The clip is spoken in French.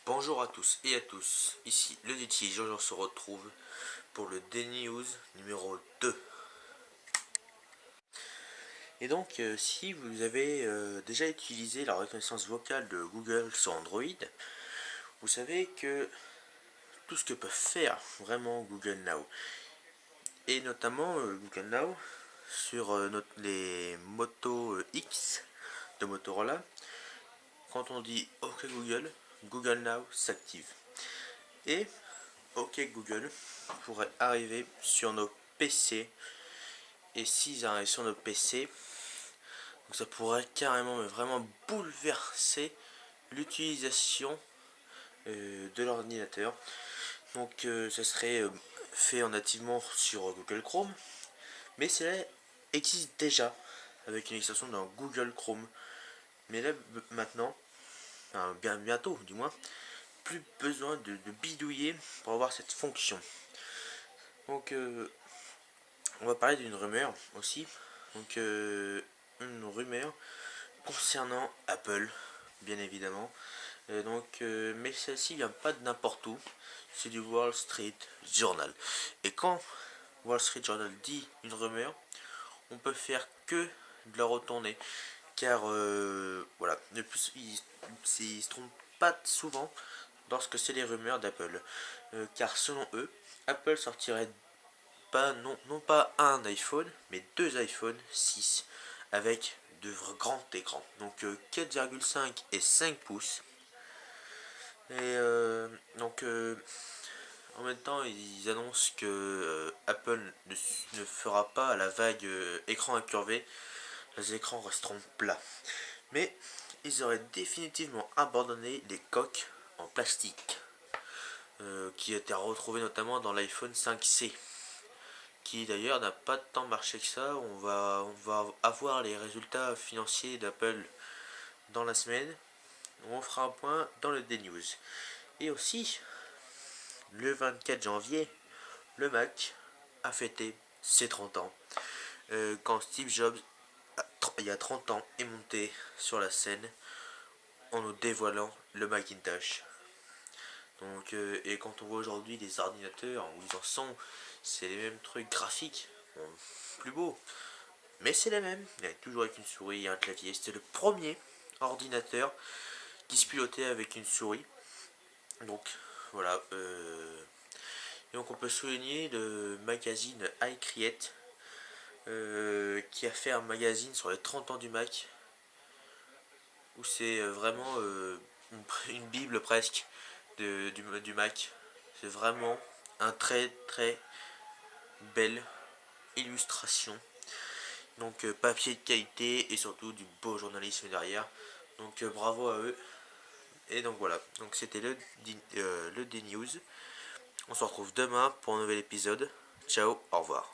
Bonjour à tous et à tous, ici le DT, on se retrouve pour le D-News numéro 2. Et donc, si vous avez déjà utilisé la reconnaissance vocale de Google sur Android, vous savez que tout ce que peut faire vraiment Google Now, et notamment Google Now sur les Moto X de Motorola, quand on dit OK Google, Google Now s'active. Et OK Google pourrait arriver sur nos PC. Et s'ils arrivent sur nos PC, donc ça pourrait carrément, mais vraiment bouleverser l'utilisation de l'ordinateur. Donc ça serait fait nativement sur Google Chrome, mais cela existe déjà avec une extension dans Google Chrome. Mais là maintenant, bien bientôt du moins, plus besoin de bidouiller pour avoir cette fonction. Donc on va parler d'une rumeur aussi. Donc une rumeur concernant Apple, bien évidemment. Mais celle-ci vient pas de n'importe où. C'est du Wall Street Journal. Et quand Wall Street Journal dit une rumeur, on peut faire que de la retourner. Car voilà, ils se trompent pas souvent lorsque c'est les rumeurs d'Apple. Car selon eux, Apple sortirait non pas un iPhone, mais deux iPhone 6 avec de grands écrans. Donc 4,5 et 5 pouces. Et en même temps, ils annoncent que Apple ne fera pas la vague écran incurvé. Les écrans resteront plats. Mais ils auraient définitivement abandonné les coques en plastique qui étaient retrouvées notamment dans l'iPhone 5C, qui d'ailleurs n'a pas tant marché que ça. On va avoir les résultats financiers d'Apple dans la semaine. On fera un point dans le D-News. Et aussi, le 24 janvier, le Mac a fêté ses 30 ans. Quand Steve Jobs, il y a 30 ans, est monté sur la scène en nous dévoilant le Macintosh. Donc, et quand on voit aujourd'hui les ordinateurs où ils en sont, c'est les mêmes trucs graphiques, bon, plus beaux, mais c'est les mêmes. Il y a toujours avec une souris et un clavier. C'était le premier ordinateur qui se pilotait avec une souris. Donc voilà. Et donc on peut souligner le magazine iCreate qui a fait un magazine sur les 30 ans du Mac, où c'est vraiment une bible presque du Mac. C'est vraiment un très très belle illustration. Donc papier de qualité et surtout du beau journalisme derrière. Donc bravo à eux. Et donc voilà, donc c'était le D-News. On se retrouve demain pour un nouvel épisode. Ciao, au revoir.